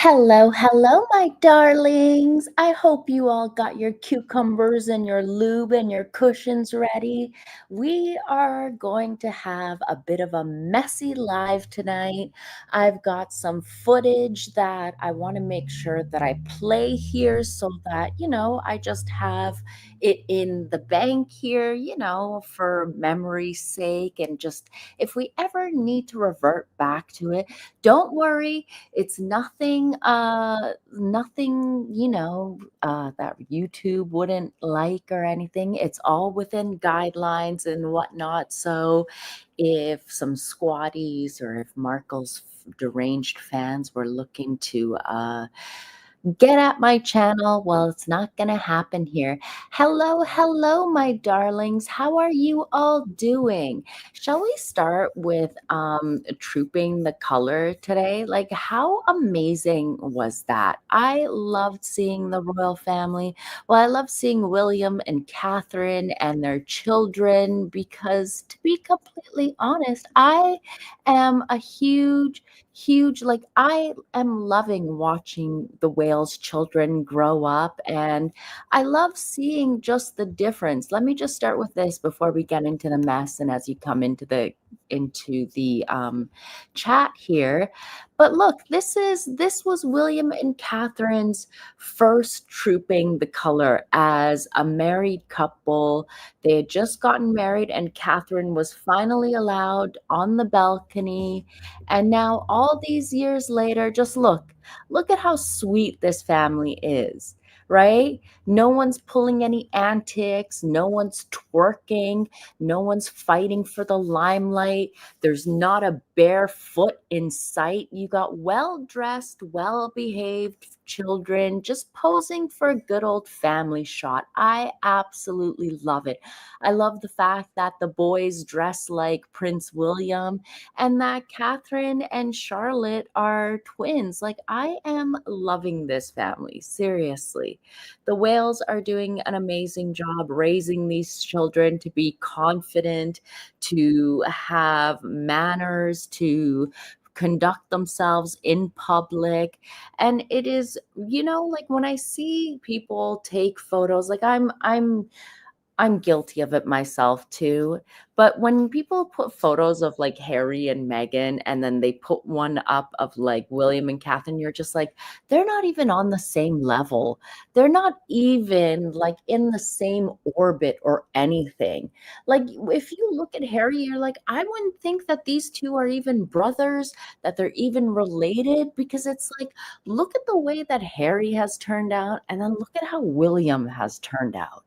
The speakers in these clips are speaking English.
Hello, hello, my darlings. I hope you all got your cucumbers and your lube and your cushions ready. We are going to have a bit of a messy live tonight. I've got some footage that I want to make sure that I play here so that, I just have it in the bank here, for memory's sake. And just if we ever need to revert back to it, don't worry, it's nothing, that YouTube wouldn't like or anything. It's all within guidelines and whatnot. So if some squatties or if Markle's deranged fans were looking to get at my channel, well, it's not gonna happen here. Hello, hello, my darlings. How are you all doing? Shall we start with trooping the color today? Like, how amazing was that? I loved seeing the royal family. Well, I love seeing William and Catherine and their children because, to be completely honest, I am a huge, like, I am loving watching the Wales children grow up, and I love seeing just the difference. Let me just start with this before we get into the mess and as you come into the chat here. But look, this was William and Catherine's first trooping the color as a married couple. They had just gotten married, and Catherine was finally allowed on the balcony. And now, all these years later, just look at how sweet this family is, right? No one's pulling any antics, no one's twerking, no one's fighting for the limelight. There's not a bare foot in sight. You got well dressed, well behaved children just posing for a good old family shot. I absolutely love it. I love the fact that the boys dress like Prince William and that Catherine and Charlotte are twins. Like, I am loving this family, seriously. The Whales are doing an amazing job raising these children to be confident, to have manners, to conduct themselves in public. And it is, like, when I see people take photos, like, I'm guilty of it myself too. But when people put photos of like Harry and Meghan and then they put one up of like William and Catherine, you're just like, they're not even on the same level. They're not even like in the same orbit or anything. Like, if you look at Harry, you're like, I wouldn't think that these two are even brothers, that they're even related, because it's like, look at the way that Harry has turned out and then look at how William has turned out.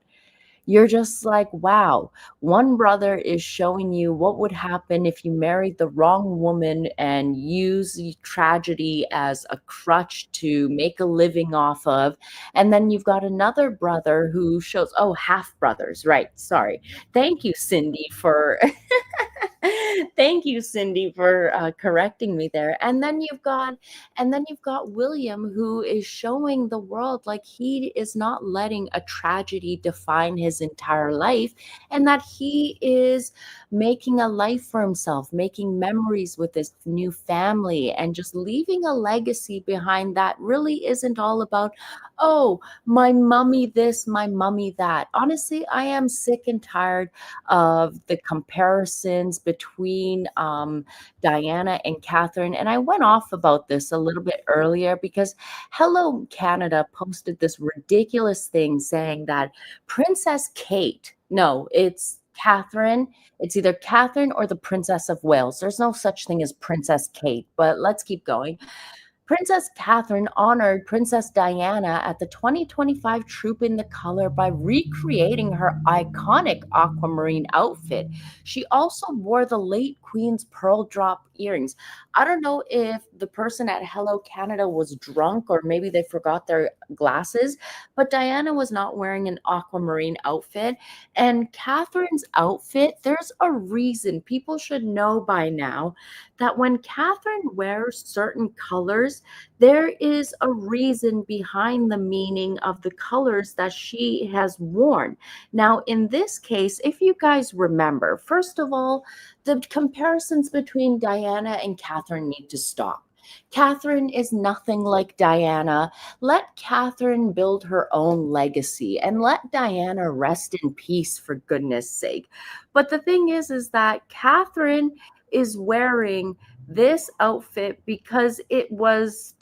You're just like, wow, one brother is showing you what would happen if you married the wrong woman and use tragedy as a crutch to make a living off of. And then you've got another brother who shows, oh, half brothers, right? Sorry. Thank you, Cindy, for thank you, Cindy, for correcting me there. And then you've got William, who is showing the world like he is not letting a tragedy define his entire life, and that he is making a life for himself, making memories with this new family, and just leaving a legacy behind that really isn't all about, oh, my mummy this, my mummy that. Honestly, I am sick and tired of the comparisons between Diana and Catherine. And I went off about this a little bit earlier because Hello Canada posted this ridiculous thing saying that Princess Kate, no, it's Catherine. It's either Catherine or the Princess of Wales. There's no such thing as Princess Kate, but let's keep going. Princess Catherine honored Princess Diana at the 2025 Troop in the Color by recreating her iconic aquamarine outfit. She also wore the late Queen's pearl drop earrings. I don't know if the person at Hello Canada was drunk or maybe they forgot their glasses, but Diana was not wearing an aquamarine outfit. And Catherine's outfit, there's a reason. People should know by now that when Catherine wears certain colors, there is a reason behind the meaning of the colors that she has worn. Now, in this case, if you guys remember, first of all, the comparisons between Diana and Catherine need to stop. Catherine is nothing like Diana. Let Catherine build her own legacy and let Diana rest in peace, for goodness sake. But the thing is that Catherine is wearing this outfit because it was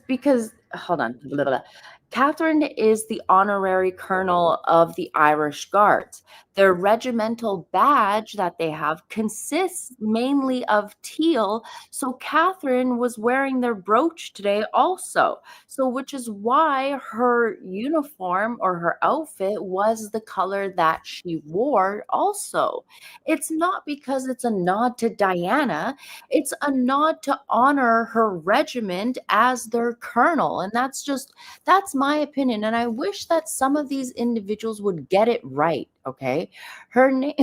because hold on. Blah, blah, blah. Catherine is the honorary colonel of the Irish Guards. Their regimental badge that they have consists mainly of teal. So Catherine was wearing their brooch today also. So which is why her uniform or her outfit was the color that she wore also. It's not because it's a nod to Diana. It's a nod to honor her regiment as their colonel. And that's my opinion. And I wish that some of these individuals would get it right. Okay. Her name,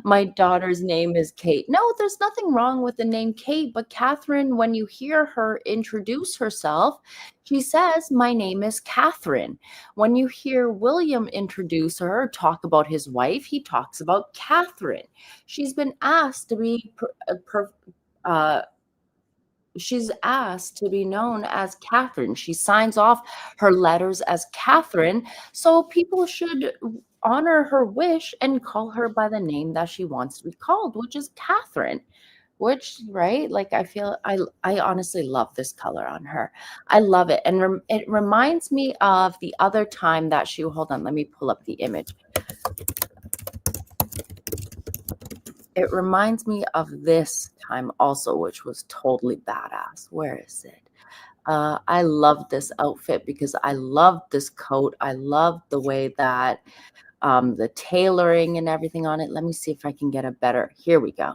my daughter's name is Kate. No, there's nothing wrong with the name Kate, but Catherine, when you hear her introduce herself, she says, "My name is Catherine." When you hear William introduce her, talk about his wife, he talks about Catherine. She's been asked to be uh, she's asked to be known as Catherine. She signs off her letters as Catherine, so people should honor her wish and call her by the name that she wants to be called, which is Catherine. Which, right? Like I honestly love this color on her. I love it, and it reminds me of the other time that she. Hold on, let me pull up the image. It reminds me of this time also, which was totally badass. Where is it? I love this outfit because I love this coat. I love the way that the tailoring and everything on it. Let me see if I can get a better. Here we go.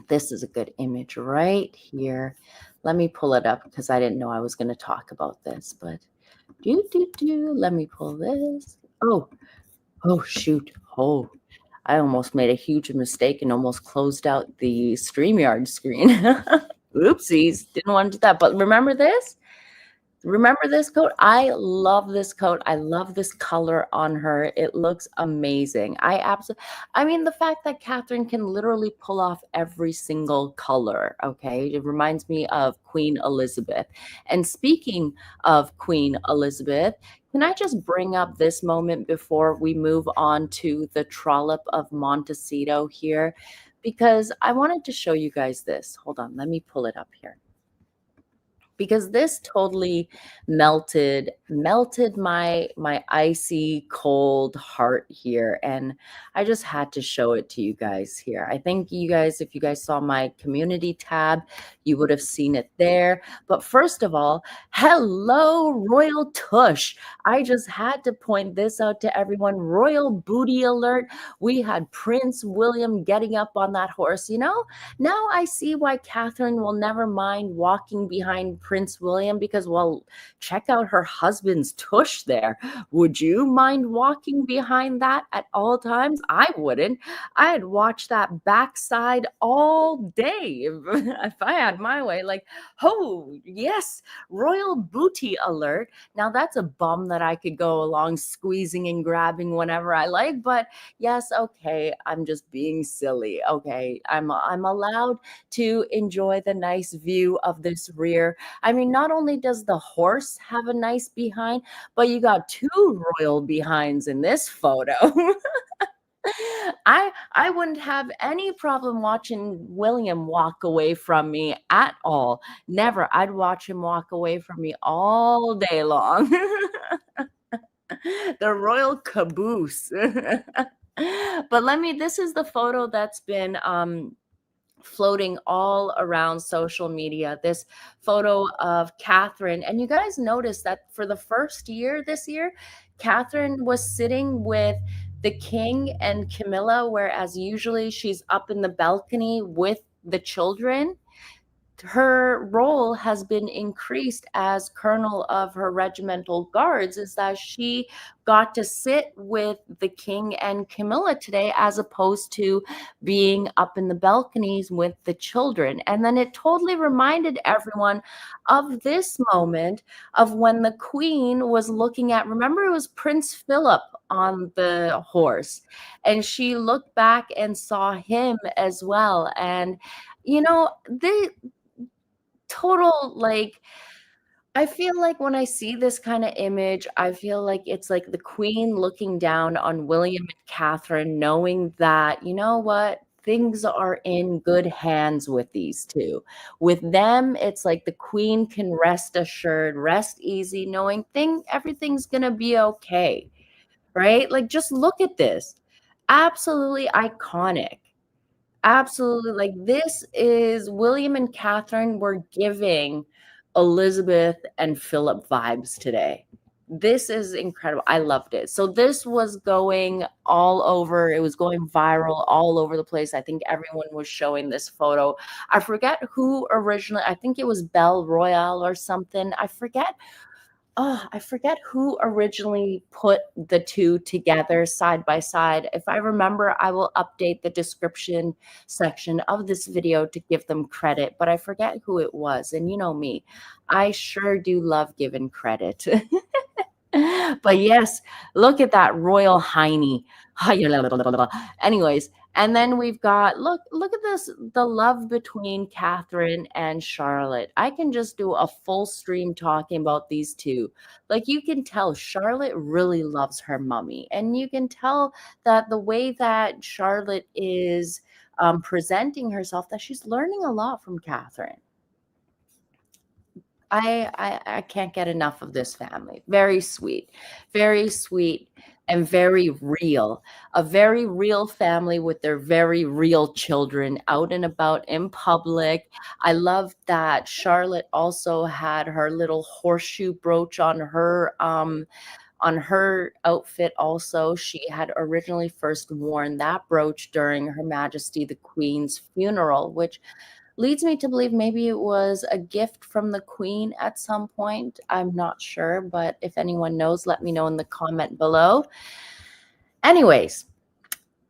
This is a good image right here. Let me pull it up because I didn't know I was going to talk about this, but let me pull this. Oh, shoot. Oh, I almost made a huge mistake and almost closed out the StreamYard screen. Oopsies, didn't want to do that. But remember this? Remember this coat? I love this coat. I love this color on her. It looks amazing. I mean, the fact that Catherine can literally pull off every single color, okay? It reminds me of Queen Elizabeth. And speaking of Queen Elizabeth, can I just bring up this moment before we move on to the Trollop of Montecito here? Because I wanted to show you guys this. Hold on, let me pull it up here because this totally melted my icy cold heart here, and I just had to show it to you guys here. I think you guys, if you guys saw my community tab, you would have seen it there. But first of all, hello Royal Tush. I just had to point this out to everyone. Royal booty alert. We had Prince William getting up on that horse. Now I see why Catherine will never mind walking behind Prince William because, well, check out her husband's tush there. Would you mind walking behind that at all times? I wouldn't. I'd watch that backside all day if I had my way. Like, oh, yes, royal booty alert. Now that's a bum that I could go along squeezing and grabbing whenever I like, but yes, okay, I'm just being silly. Okay, I'm allowed to enjoy the nice view of this rear. I mean, not only does the horse have a nice behind, but you got two royal behinds in this photo. I wouldn't have any problem watching William walk away from me at all. Never. I'd watch him walk away from me all day long. The royal caboose. But this is the photo that's been floating all around social media, this photo of Catherine. And you guys notice that for the first year this year, Catherine was sitting with the king and Camilla, whereas usually she's up in the balcony with the children. her role has been increased as colonel of her regimental guards, is that she got to sit with the king and Camilla today, as opposed to being up in the balconies with the children. And then it totally reminded everyone of this moment of when the queen was looking at, remember, it was Prince Philip on the horse, and she looked back and saw him as well. And they total, like, I feel like when I see this kind of image, I feel like it's like the queen looking down on William and Catherine, knowing that, you know what, things are in good hands with these two. With them, it's like the queen can rest assured, rest easy, knowing everything's gonna be okay, right? Like, just look at this. Absolutely iconic. Absolutely. Like, this is William and Catherine were giving Elizabeth and Philip vibes today. This is incredible. I loved it. So this was going all over. It was going viral all over the place. I think everyone was showing this photo. I forget who originally, I think it was Belle Royale or something. I forget who originally put the two together side by side. If I remember, I will update the description section of this video to give them credit, but I forget who it was. And you know me, I sure do love giving credit. But yes, look at that royal hiney. Anyways, and then we've got, look at this, the love between Catherine and Charlotte. I can just do a full stream talking about these two. Like, you can tell Charlotte really loves her mummy, and you can tell that the way that Charlotte is presenting herself, that she's learning a lot from Catherine. I can't get enough of this family. Very sweet, and very real. A very real family with their very real children out and about in public. I love that Charlotte also had her little horseshoe brooch on her outfit also. She had originally first worn that brooch during Her Majesty the Queen's funeral, which leads me to believe maybe it was a gift from the queen at some point. I'm not sure, but if anyone knows, let me know in the comment below. Anyways,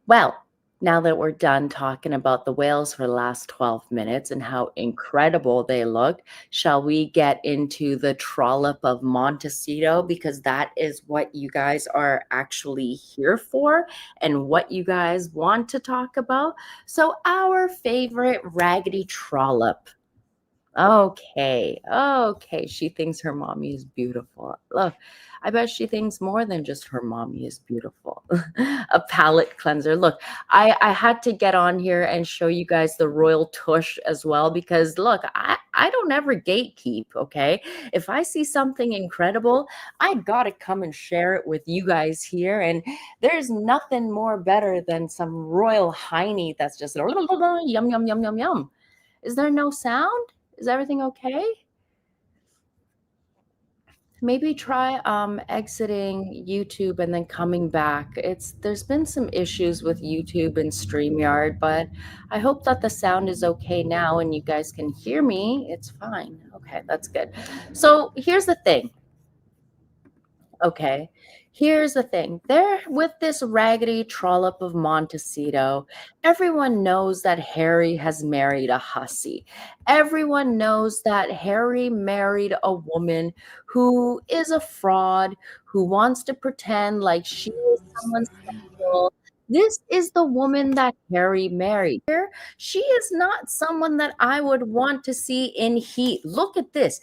well, now that we're done talking about the whales for the last 12 minutes and how incredible they looked, shall we get into the trollop of Montecito? Because that is what you guys are actually here for and what you guys want to talk about. So our favorite Raggedy Trollup. Okay. She thinks her mommy is beautiful. Look, I bet she thinks more than just her mommy is beautiful. A palette cleanser. Look, I had to get on here and show you guys the royal tush as well, because look, I don't ever gatekeep, okay? If I see something incredible, I gotta come and share it with you guys here. And there's nothing more better than some royal hiney that's just yum, yum, yum, yum, yum. Is there no sound? Is everything okay? Maybe try exiting YouTube and then coming back. There's been some issues with YouTube and StreamYard, but I hope that the sound is okay now and you guys can hear me. It's fine. Okay, that's good. So here's the thing. Okay, here's the thing. There, with this Raggedy Trollup of Montecito, everyone knows that Harry has married a hussy. Everyone knows that Harry married a woman who is a fraud, who wants to pretend like she is someone special. This is the woman that Harry married. She is not someone that I would want to see in heat. Look at this.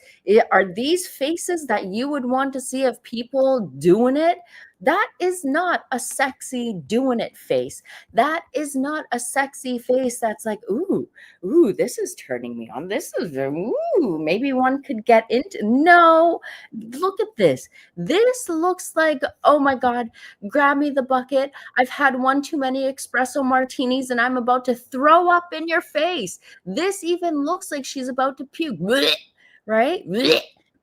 Are these faces that you would want to see of people doing it? That is not a sexy doing it face. That is not a sexy face that's like, ooh, this is turning me on. This is, ooh, maybe one could get into. No, look at this. This looks like, oh my God, grab me the bucket. I've had one too many espresso martinis and I'm about to throw up in your face. This even looks like she's about to puke, right?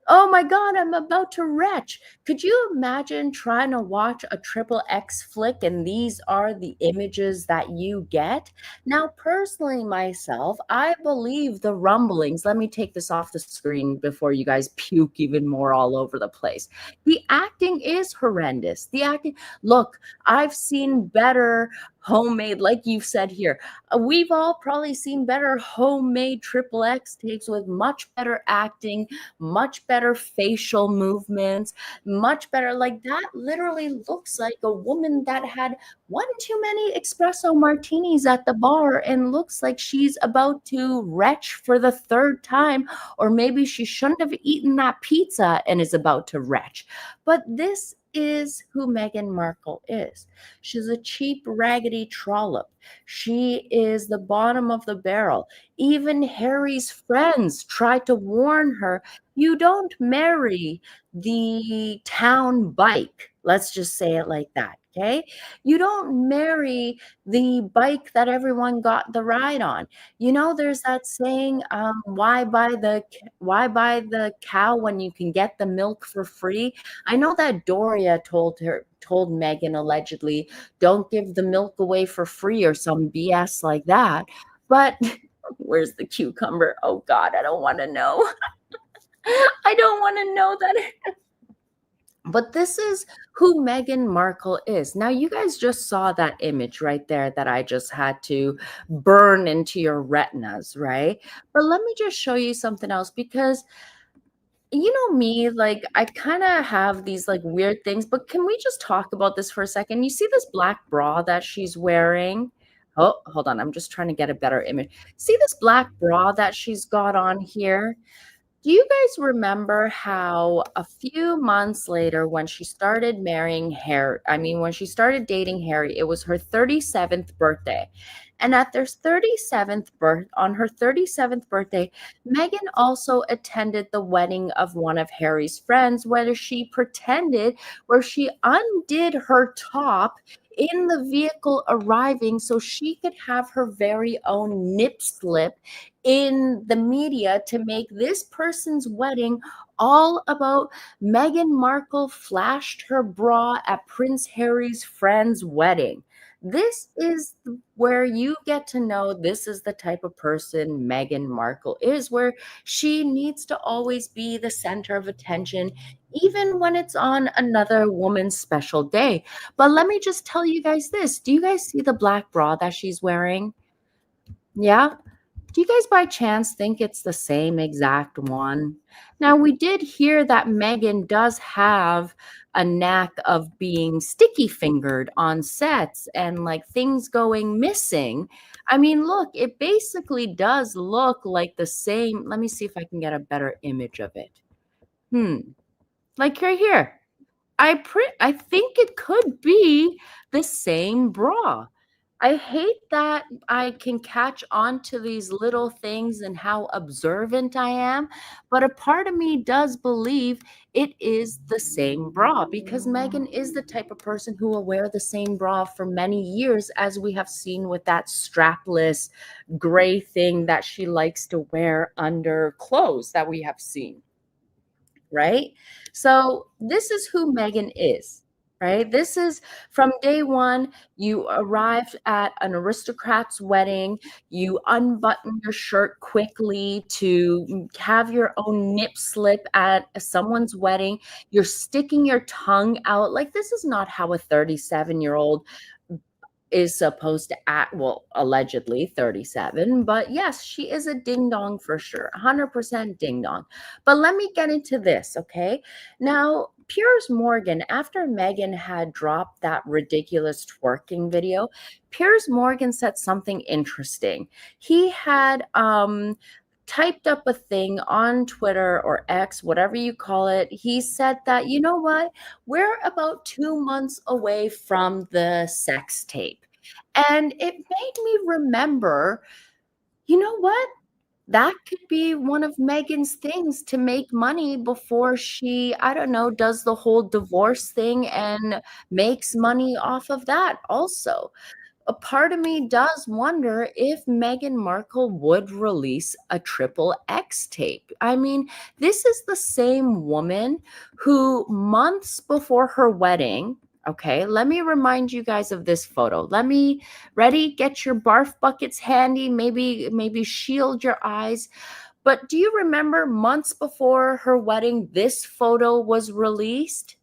Oh my God, I'm about to retch. Could you imagine trying to watch a triple X flick and these are the images that you get? Now, personally, myself, I believe the rumblings. Let me take this off the screen before you guys puke even more all over the place. The acting is horrendous. The acting, look, I've seen better homemade, like you've said here. We've all probably seen better homemade triple X takes with much better acting, much better facial movements, much better. Like that literally looks like a woman that had one too many espresso martinis at the bar and looks like she's about to retch for the third time, or maybe she shouldn't have eaten that pizza and is about to retch. But this is who Meghan Markle is. She's a cheap, raggedy trollop. She is the bottom of the barrel. Even Harry's friends tried to warn her, you don't marry the town bike. Let's just say it like that. Okay. You don't marry the bike that everyone got the ride on. You know, there's that saying, why buy the cow when you can get the milk for free? I know that Doria told Megan allegedly, don't give the milk away for free or some BS like that. But where's the cucumber? Oh God, I don't want to know. I don't want to know that. But this is who Meghan Markle is. Now, you guys just saw that image right there that I just had to burn into your retinas, right? But let me just show you something else because you know me, like I kind of have these like weird things, but can we just talk about this for a second? You see this black bra that she's wearing? Oh, hold on. I'm just trying to get a better image. See this black bra that she's got on here? Do you guys remember how a few months later, when she started marrying Harry, when she started dating Harry, it was her 37th birthday. And at their 37th on her 37th birthday, Meghan also attended the wedding of one of Harry's friends, where she undid her top in the vehicle arriving so she could have her very own nip slip in the media to make this person's wedding all about Meghan Markle flashed her bra at Prince Harry's friend's wedding. This is where you get to know this is the type of person Meghan Markle is, where she needs to always be the center of attention, even when it's on another woman's special day. But let me just tell you guys this. Do you guys see the black bra that she's wearing? Yeah. Do you guys by chance think it's the same exact one? Now, we did hear that Meghan does have a knack of being sticky fingered on sets and like things going missing. I mean, look, it basically does look like the same. Let me see if I can get a better image of it. Like right here. I think it could be the same bra. I hate that I can catch on to these little things and how observant I am, but a part of me does believe it is the same bra because Meghan is the type of person who will wear the same bra for many years, as we have seen with that strapless gray thing that she likes to wear under clothes that we have seen. Right? So this is who Meghan is, right? This is from day one. You arrived at an aristocrat's wedding. You unbutton your shirt quickly to have your own nip slip at someone's wedding. You're sticking your tongue out. Like, this is not how a 37-year-old is supposed to act, well, allegedly 37, but yes, she is a ding dong for sure, 100% ding dong. But let me get into this, okay? Now, Piers Morgan, after Meghan had dropped that ridiculous twerking video, Piers Morgan said something interesting. He had typed up a thing on Twitter or X, whatever you call it. He said that, you know what? We're about 2 months away from the sex tape. And it made me remember, you know what? That could be one of Meghan's things to make money before she, I don't know, does the whole divorce thing and makes money off of that also. a part of me does wonder if Meghan Markle would release a XXX tape. I mean, this is the same woman who months before her wedding, okay, let me remind you guys of this photo. Ready, get your barf buckets handy, maybe shield your eyes. But do you remember months before her wedding, this photo was released?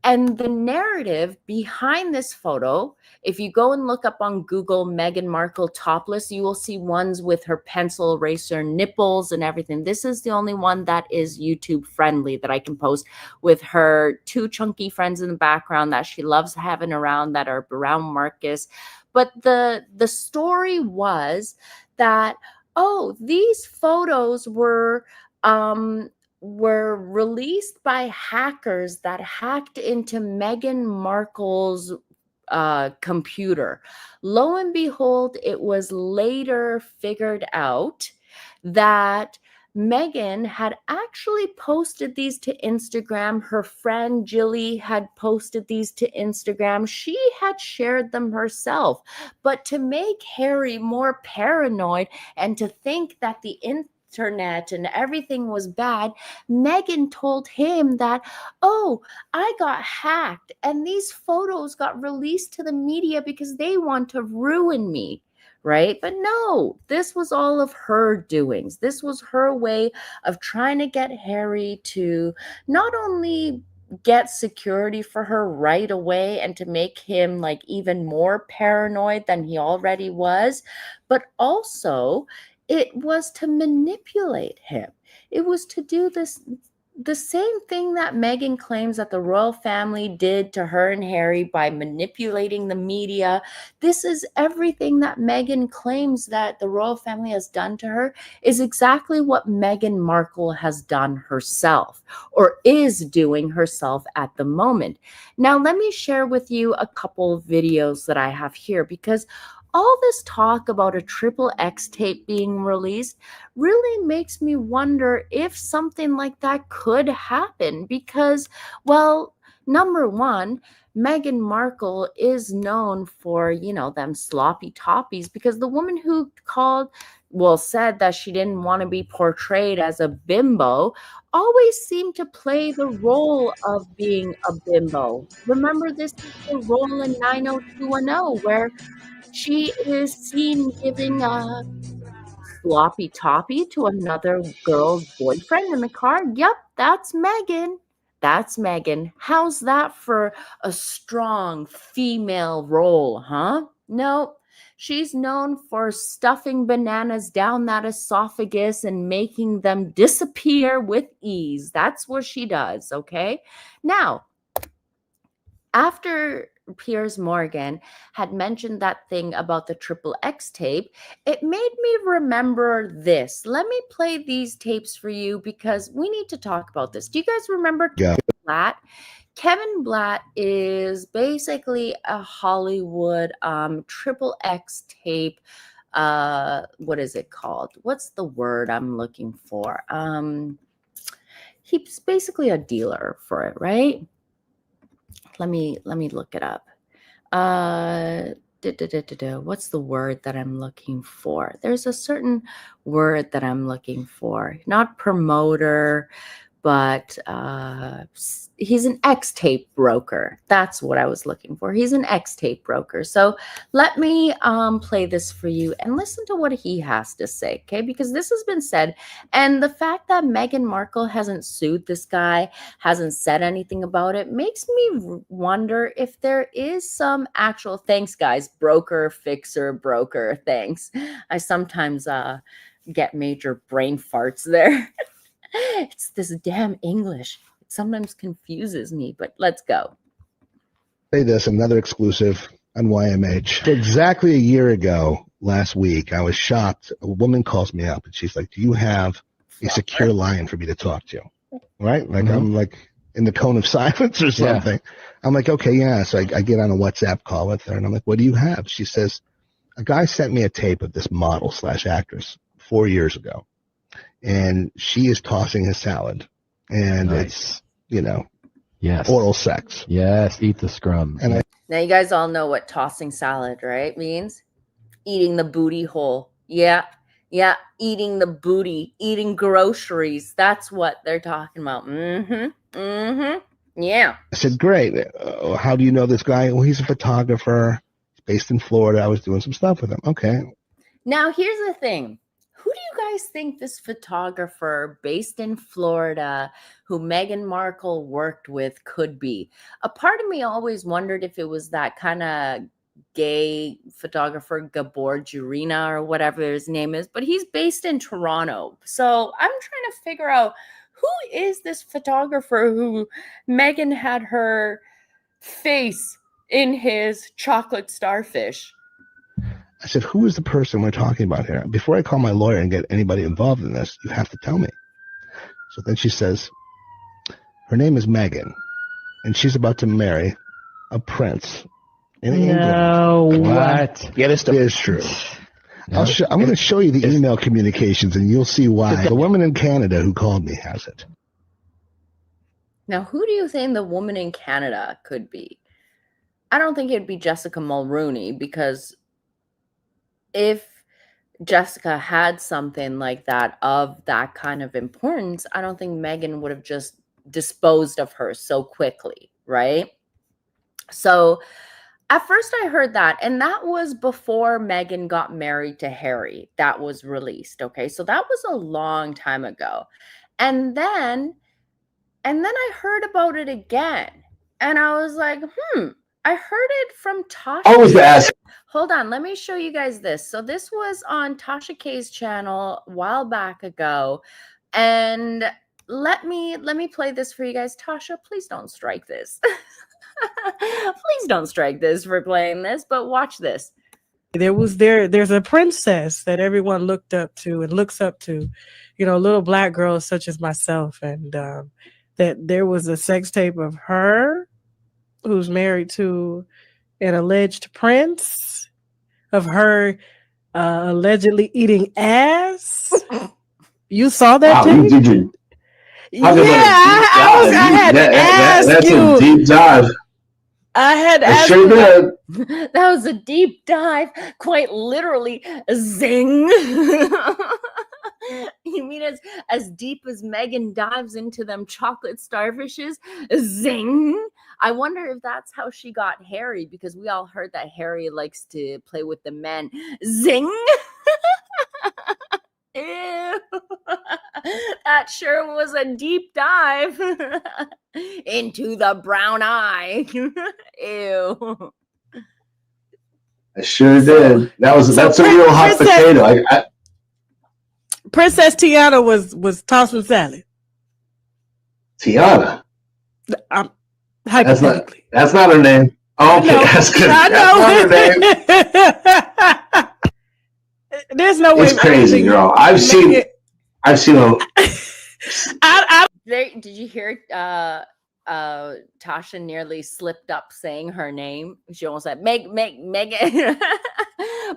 And the narrative behind this photo, if you go and look up on Google Meghan Markle topless, you will see ones with her pencil eraser nipples and everything. This is the only one that is YouTube friendly that I can post, with her two chunky friends in the background that she loves having around that are around Marcus. But the story was that, oh, these photos were released by hackers that hacked into Meghan Markle's computer. Lo and behold, it was later figured out that Meghan had actually posted these to Instagram. Her friend Jilly had posted these to Instagram. She had shared them herself. But to make Harry more paranoid and to think that the internet and everything was bad, Meghan told him that, oh, I got hacked and these photos got released to the media because they want to ruin me. Right? But no, this was all of her doings. This was her way of trying to get Harry to not only get security for her right away and to make him like even more paranoid than he already was, but also it was to manipulate him. It was to do this, the same thing that Meghan claims that the royal family did to her and Harry by manipulating the media. This is everything that Meghan claims that the royal family has done to her, is exactly what Meghan Markle has done herself, or is doing herself at the moment. Now, let me share with you a couple of videos that I have here, because all this talk about a XXX tape being released really makes me wonder if something like that could happen, because, well, number one, Meghan Markle is known for, them sloppy toppies, because the woman who said that she didn't want to be portrayed as a bimbo always seemed to play the role of being a bimbo. Remember, this is the role in 90210 where she is seen giving a sloppy toppy to another girl's boyfriend in the car. Yep, that's Meghan. That's Meghan. How's that for a strong female role, huh? No, she's known for stuffing bananas down that esophagus and making them disappear with ease. That's what she does, okay? Now, after Piers Morgan had mentioned that thing about the XXX tape, it made me remember this. Let me play these tapes for you because we need to talk about this. Do you guys remember Kevin Blatt? Kevin Blatt is basically a Hollywood XXX tape. What is it called? What's the word I'm looking for? He's basically a dealer for it, right? Let me look it up. What's the word that I'm looking for? There's a certain word that I'm looking for. Not promoter, but he's an XTape broker. That's what I was looking for. He's an XTape broker. So let me play this for you and listen to what he has to say, okay? Because this has been said, and the fact that Meghan Markle hasn't sued this guy, hasn't said anything about it, makes me wonder if there is some actual, thanks guys, broker, fixer, broker, thanks. I sometimes get major brain farts there. It's this damn English. It sometimes confuses me, but let's go. Say this, another exclusive on YMH. Exactly a year ago, last week, I was shocked. A woman calls me up and she's like, do you have a secure line for me to talk to? Right? Like I'm like in the cone of silence or something. Yeah. I'm like, okay, yeah. So I get on a WhatsApp call with her and I'm like, what do you have? She says, a guy sent me a tape of this model / actress 4 years ago. And she is tossing his salad, and it's, Yes. Oral sex. Yes, eat the scrum. And Now you guys all know what tossing salad, right, means? Eating the booty hole. Yeah. Yeah. Eating the booty, eating groceries. That's what they're talking about. Mm-hmm. Mm-hmm. Yeah. I said, great. How do you know this guy? Well, he's a photographer. He's based in Florida. I was doing some stuff with him. Okay. Now, here's the thing. Who do you guys think this photographer based in Florida who Meghan Markle worked with could be? A part of me always wondered if it was that kind of gay photographer Gabor Jurina or whatever his name is, but he's based in Toronto. So I'm trying to figure out who is this photographer who Meghan had her face in his chocolate starfish. I said, who is the person we're talking about here? Before I call my lawyer and get anybody involved in this, you have to tell me. So then she says, her name is Meghan, and she's about to marry a prince in England. What? Yeah, this is true. I'm going to show you the email communications, and you'll see why. The woman in Canada who called me has it. Now, who do you think the woman in Canada could be? I don't think it'd be Jessica Mulrooney, because if Jessica had something like that of that kind of importance, I don't think Meghan would have just disposed of her so quickly, right? So at first I heard that, and that was before Meghan got married to Harry. That was released, okay? So that was a long time ago. And then I heard about it again, and I was like, I heard it from Tasha. I was asked. Hold on, let me show you guys this. So this was on Tasha K's channel a while back ago, and let me play this for you guys. Tasha, please don't strike this. Please don't strike this for playing this, but watch this. There's a princess that everyone looked up to and looks up to, little black girls such as myself, and that there was a sex tape of her who's married to an alleged prince, of her allegedly eating ass. You saw that tape? Did you? Yeah, I had to ask you. That's a deep dive. I had to ask sure you. Did. That was a deep dive, quite literally. Zing. You mean as deep as Meghan dives into them chocolate starfishes? Zing. I wonder if that's how she got Harry, because we all heard that Harry likes to play with the men. Zing. Ew. That sure was a deep dive into the brown eye. Ew. I sure did. That's a real hot potato. Princess Tiana was tossing salad. Tiana? Hypothetically. That's not her name. Oh, okay, that's good. I know. That's not her name. There's no way. It's crazy, girl. I've seen them. Did you hear Tasha nearly slipped up saying her name? She almost said Megan.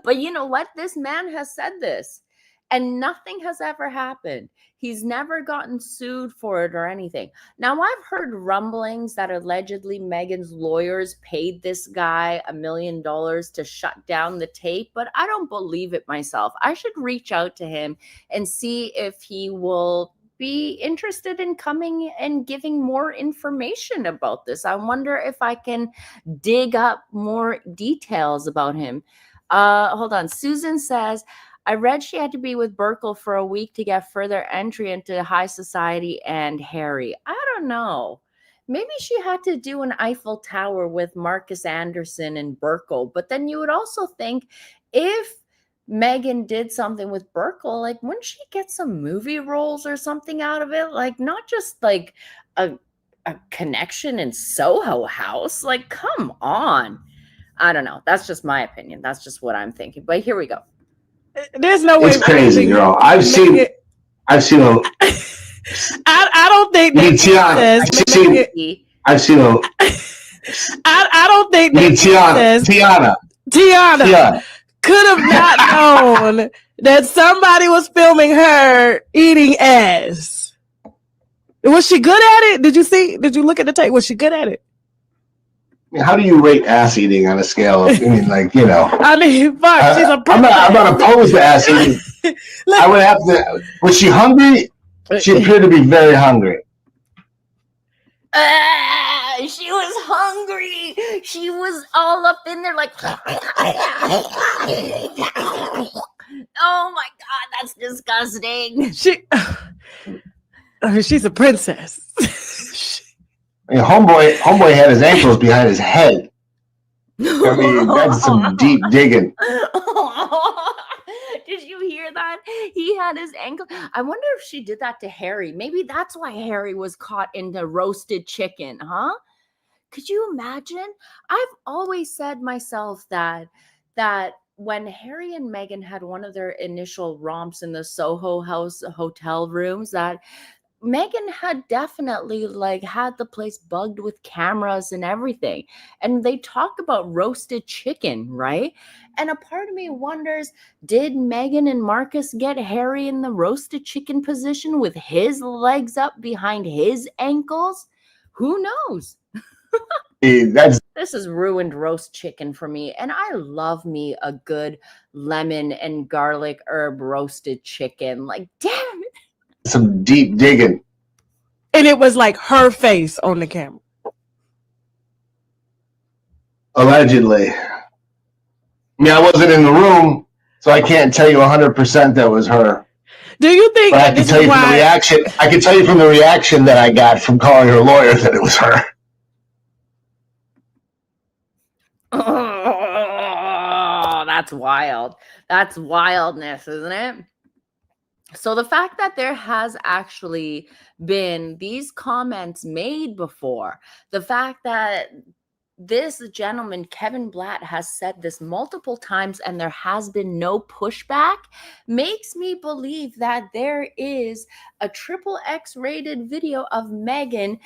But you know what? This man has said this, and nothing has ever happened. He's never gotten sued for it or anything. Now, I've heard rumblings that allegedly Meghan's lawyers paid this guy $1 million to shut down the tape, but I don't believe it myself. I should reach out to him and see if he will be interested in coming and giving more information about this. I wonder if I can dig up more details about him. Hold on. Susan says, I read she had to be with Burkle for a week to get further entry into high society and Harry. I don't know. Maybe she had to do an Eiffel Tower with Marcus Anderson and Burkle. But then you would also think, if Meghan did something with Burkle, like, wouldn't she get some movie roles or something out of it? Like, not just like a connection in Soho House. Like, come on. I don't know. That's just my opinion. That's just what I'm thinking. But here we go. There's no way. It's crazy, girl. I've seen them. I don't think I've seen them. I don't think Tiana could have not known that somebody was filming her eating ass. Was she good at it? Did you look at the tape? Was she good at it? How do you rate ass eating on a scale of, I mean, like, you know? I mean, fuck, she's a I'm not opposed to ass eating. I would have to. Was she hungry? She appeared to be very hungry. She was hungry. She was all up in there like, oh my God, that's disgusting. She's a princess. I mean, homeboy had his ankles behind his head. I mean, that's some deep digging. Did you hear that? He had his ankle. I wonder if she did that to Harry. Maybe that's why Harry was caught in the roasted chicken, huh? Could you imagine? I've always said myself that when Harry and Meghan had one of their initial romps in the Soho House hotel rooms, that Meghan had definitely like had the place bugged with cameras and everything. And they talk about roasted chicken, right? And a part of me wonders, did Meghan and Marcus get Harry in the roasted chicken position with his legs up behind his ankles? Who knows? This is ruined roast chicken for me. And I love me a good lemon and garlic herb roasted chicken. Like, damn it. Some deep digging. And it was like her face on the camera. Allegedly. I mean, I wasn't in the room, so I can't tell you 100% that was her. Do you think? But I can tell you from the reaction. I can tell you from the reaction that I got from calling her lawyer that it was her. Oh, that's wild. That's wildness, isn't it? So the fact that there has actually been these comments made before, the fact that this gentleman, Kevin Blatt, has said this multiple times and there has been no pushback, makes me believe that there is a XXX rated video of Meghan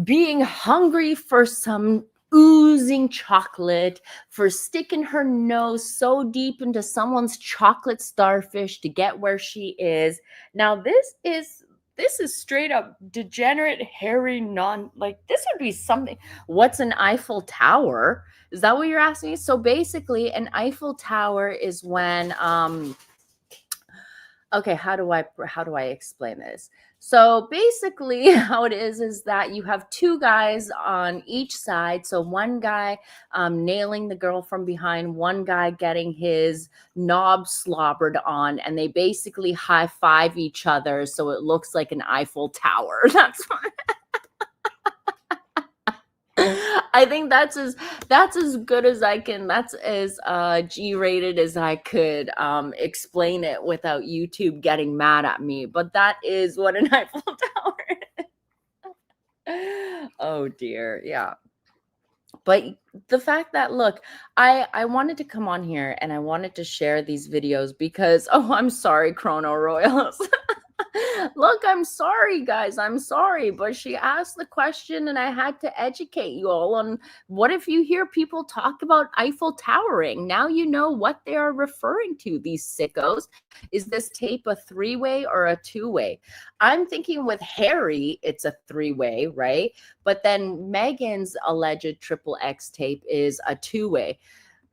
being hungry for some oozing chocolate, for sticking her nose so deep into someone's chocolate starfish to get where she is. Now, this is straight up degenerate, hairy, like this would be something. What's an Eiffel Tower? Is that what you're asking me? So basically, an Eiffel Tower is when okay, how do I explain this? So basically how it is that you have two guys on each side. So one guy nailing the girl from behind, one guy getting his knob slobbered on, and they basically high five each other so it looks like an Eiffel Tower. That's what I think that's as good as I can. That's as G-rated as I could explain it without YouTube getting mad at me. But that is what an Eiffel Tower is. Oh dear, yeah. But the fact that, look, I wanted to come on here and I wanted to share these videos because, oh, I'm sorry, Chrono Royals. Look, I'm sorry, guys. I'm sorry. But she asked the question and I had to educate you all on what if you hear people talk about Eiffel Towering. Now you know what they are referring to, these sickos. Is this tape a three-way or a two-way? I'm thinking with Harry, it's a three-way, right? But then Meghan's alleged XXX tape is a two-way.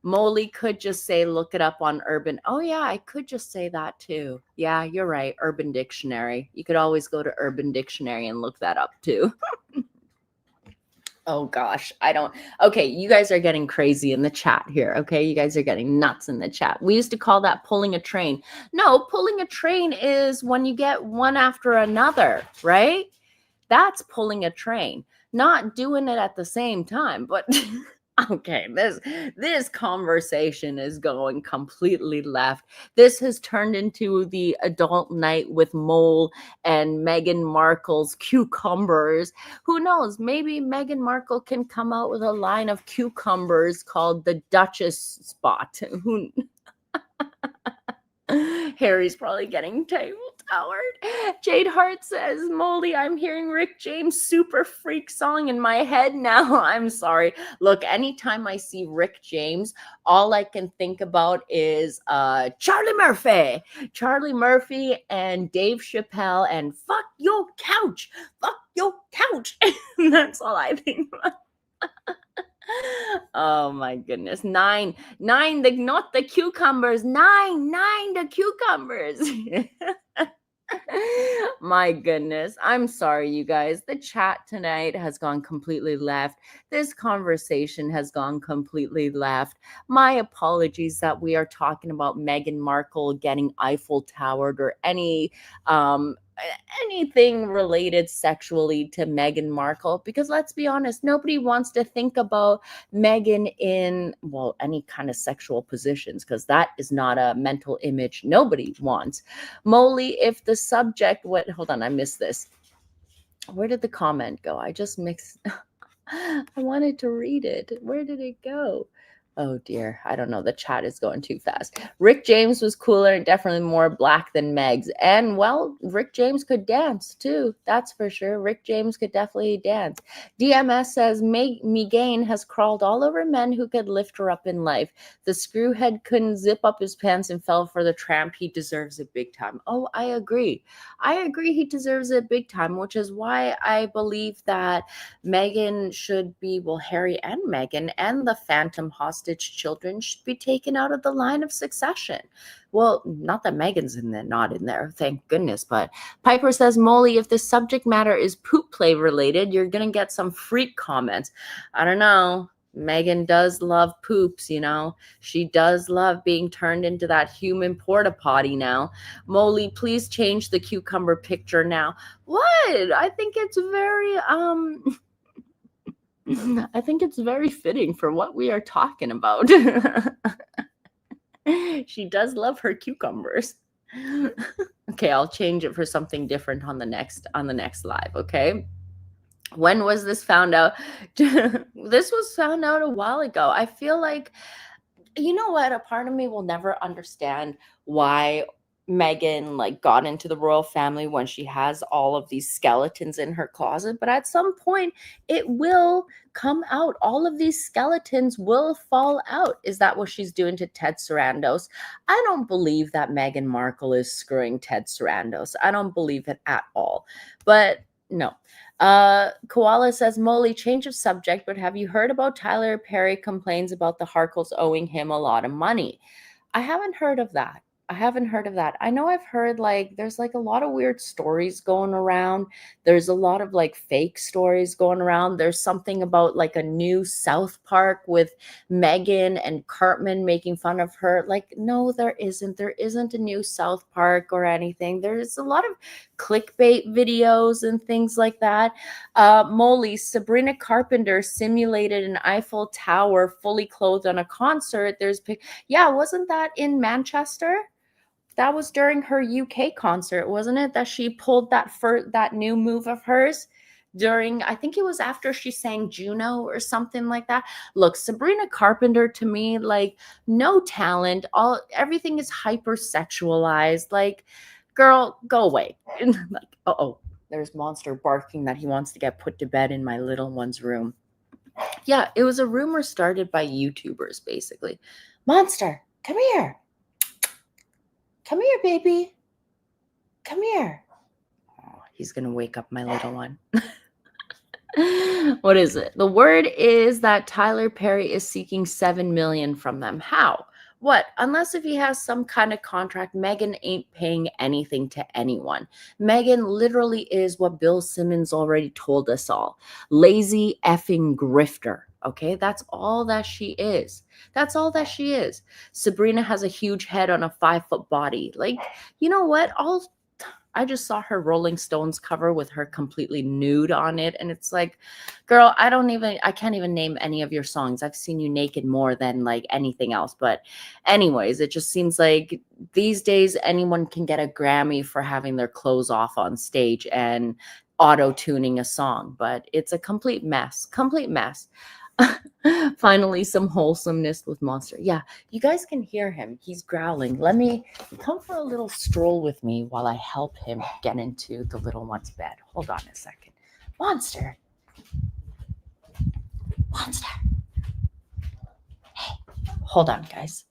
Molly could just say, look it up on Urban. Oh, yeah, I could just say that too. Yeah, you're right. Urban Dictionary. You could always go to Urban Dictionary and look that up too. Oh, gosh. Okay, you guys are getting crazy in the chat here. Okay, you guys are getting nuts in the chat. We used to call that pulling a train. No, pulling a train is when you get one after another, right? That's pulling a train. Not doing it at the same time, but... Okay, this conversation is going completely left. This has turned into the adult night with Mole and Meghan Markle's cucumbers. Who knows? Maybe Meghan Markle can come out with a line of cucumbers called the Duchess Spot. Who? Harry's probably getting table towered. Jade Hart says, Molly, I'm hearing Rick James' Super Freak song in my head now. I'm sorry. Look, anytime I see Rick James, all I can think about is Charlie Murphy and Dave Chappelle and fuck your couch. Fuck your couch. That's all I think about. Oh my goodness. Nine, not the cucumbers. Nine, the cucumbers. My goodness. I'm sorry, you guys. The chat tonight has gone completely left. This conversation has gone completely left. My apologies that we are talking about Meghan Markle getting Eiffel Towered or anything related sexually to Meghan Markle, because let's be honest, nobody wants to think about Meghan in, well, any kind of sexual positions, because that is not a mental image nobody wants. Molly, if the subject, hold on, I missed this. Where did the comment go? I just mixed. I wanted to read it. Where did it go? Oh dear, I don't know. The chat is going too fast. Rick James was cooler and definitely more black than Megs. And well, Rick James could dance too. That's for sure. Rick James could definitely dance. DMS says Meghan has crawled all over men who could lift her up in life. The screwhead couldn't zip up his pants and fell for the tramp. He deserves it big time. Oh, I agree. He deserves it big time, which is why I believe that Meghan should be, well, Harry and Meghan and the phantom hostage children should be taken out of the line of succession. Well, not that Meghan's not in there, thank goodness. But Piper says, Molly, if the subject matter is poop play related, you're going to get some freak comments. I don't know. Meghan does love poops, you know. She does love being turned into that human porta potty now. Molly, please change the cucumber picture now. What? I think it's very I think it's very fitting for what we are talking about. She does love her cucumbers. Okay, I'll change it for something different on the next live, okay? When was this found out? This was found out a while ago. I feel like, you know what? A part of me will never understand why Meghan got into the royal family when she has all of these skeletons in her closet, but at some point it will come out. All of these skeletons will fall out. Is that what she's doing to Ted Sarandos? I don't believe that Meghan Markle is screwing Ted Sarandos. I don't believe it at all. But no. Koala says, Molly, change of subject, but have you heard about Tyler Perry complains about the Harkles owing him a lot of money? I haven't heard of that. I know I've heard there's a lot of weird stories going around. There's a lot of fake stories going around. There's something about a new South Park with Meghan and Cartman making fun of her. No, there isn't. There isn't a new South Park or anything. There's a lot of clickbait videos and things like that. Molly, Sabrina Carpenter simulated an Eiffel Tower fully clothed on a concert. Yeah, wasn't that in Manchester? That was during her UK concert, wasn't it? That she pulled that new move of hers during, I think it was after she sang Juno or something like that. Look, Sabrina Carpenter, to me, no talent. Everything is hypersexualized. Girl, go away. Uh-oh, there's Monster barking that he wants to get put to bed in my little one's room. Yeah, it was a rumor started by YouTubers, basically. Monster, come here. Come here, baby. Come here. Oh, he's going to wake up my little one. What is it? The word is that Tyler Perry is seeking $7 million from them. How? What? Unless if he has some kind of contract, Meghan ain't paying anything to anyone. Meghan literally is what Bill Simmons already told us all. Lazy effing grifter. Okay, that's all that she is. That's all that she is. Sabrina has a huge head on a 5-foot body. You know what? I just saw her Rolling Stones cover with her completely nude on it. And it's girl, I can't even name any of your songs. I've seen you naked more than anything else. But anyways, it just seems like these days anyone can get a Grammy for having their clothes off on stage and auto-tuning a song. But it's a complete mess. Finally, some wholesomeness with Monster. Yeah, you guys can hear him. He's growling. Let me come for a little stroll with me while I help him get into the little one's bed. Hold on a second. Monster. Hey, hold on, guys.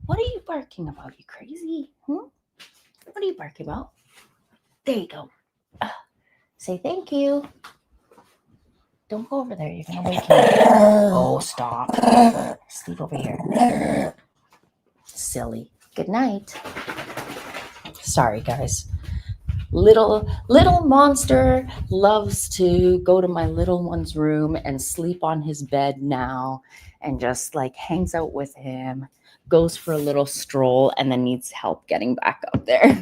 What are you barking about? You crazy? What are you barking about? There you go. Say thank you. Don't go over there. You're going to wake him up. Oh, Oh, stop. Sleep over here. Silly. Good night. Sorry, guys. Little monster loves to go to my little one's room and sleep on his bed now, and just like hangs out with him, goes for a little stroll, and then needs help getting back up there.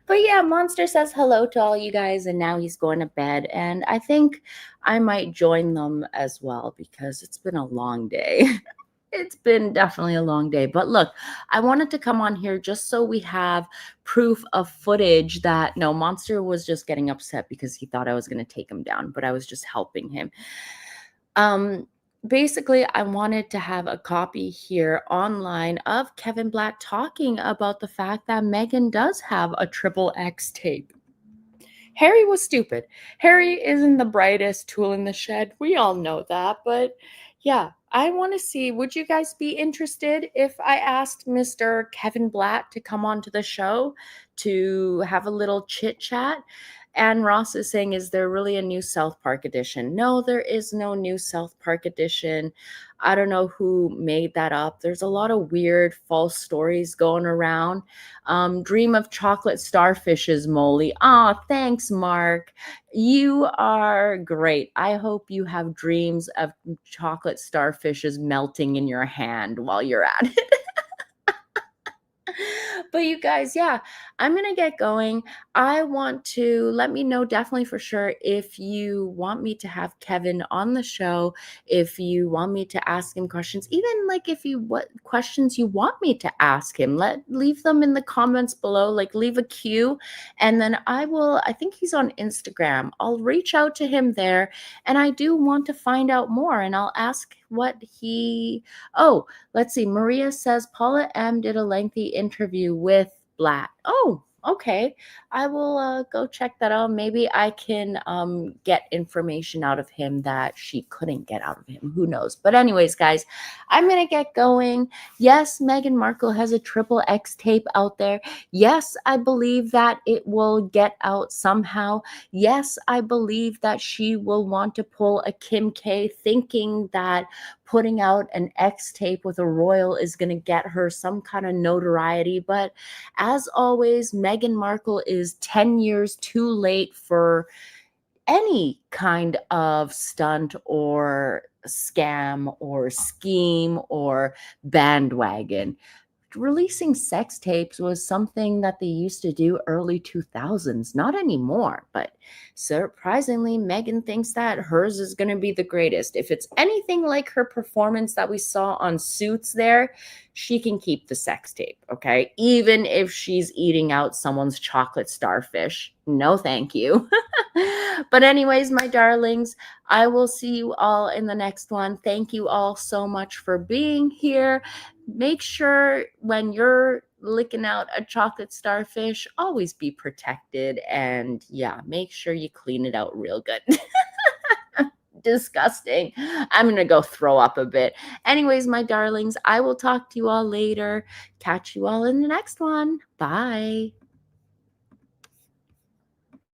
But yeah, Monster says hello to all you guys, and now he's going to bed, and I think I might join them as well because it's been a long day. It's been definitely a long day. But look, I wanted to come on here just so we have proof of footage that no, Monster was just getting upset because he thought I was going to take him down, but I was just helping him. Basically, I wanted to have a copy here online of Kevin Blatt talking about the fact that Meghan does have a XXX tape. Harry was stupid. Harry isn't the brightest tool in the shed. We all know that. But yeah, I want to see, would you guys be interested if I asked Mr. Kevin Blatt to come onto the show to have a little chit chat? And Ross is saying, is there really a new South Park edition? No, there is no new South Park edition. I don't know who made that up. There's a lot of weird false stories going around. Dream of chocolate starfishes, Molly. Oh, thanks, Mark. You are great. I hope you have dreams of chocolate starfishes melting in your hand while you're at it. But you guys, yeah, I'm going to get going. I want to let me know definitely for sure if you want me to have Kevin on the show, if you want me to ask him questions, even like if you what questions you want me to ask him, leave them in the comments below, like leave a queue, and then I think he's on Instagram. I'll reach out to him there, and I do want to find out more, and I'll ask what he let's see. Maria says Paula M did a lengthy interview with Blatt. Oh, okay. I will go check that out. Maybe I can get information out of him that she couldn't get out of him. Who knows? But anyways, guys, I'm going to get going. Yes, Meghan Markle has a XXX tape out there. Yes, I believe that it will get out somehow. Yes, I believe that she will want to pull a Kim K, thinking that putting out an X tape with a royal is going to get her some kind of notoriety. But as always, Meghan Markle is 10 years too late for any kind of stunt or scam or scheme or bandwagon. Releasing sex tapes was something that they used to do early 2000s, not anymore. But surprisingly, Meghan thinks that hers is going to be the greatest. If it's anything like her performance that we saw on Suits there, she can keep the sex tape, okay? Even if she's eating out someone's chocolate starfish. No, thank you. But anyways, my darlings, I will see you all in the next one. Thank you all so much for being here. Make sure when you're licking out a chocolate starfish, always be protected. And yeah, make sure you clean it out real good. Disgusting. I'm going to go throw up a bit. Anyways, my darlings, I will talk to you all later. Catch you all in the next one. Bye.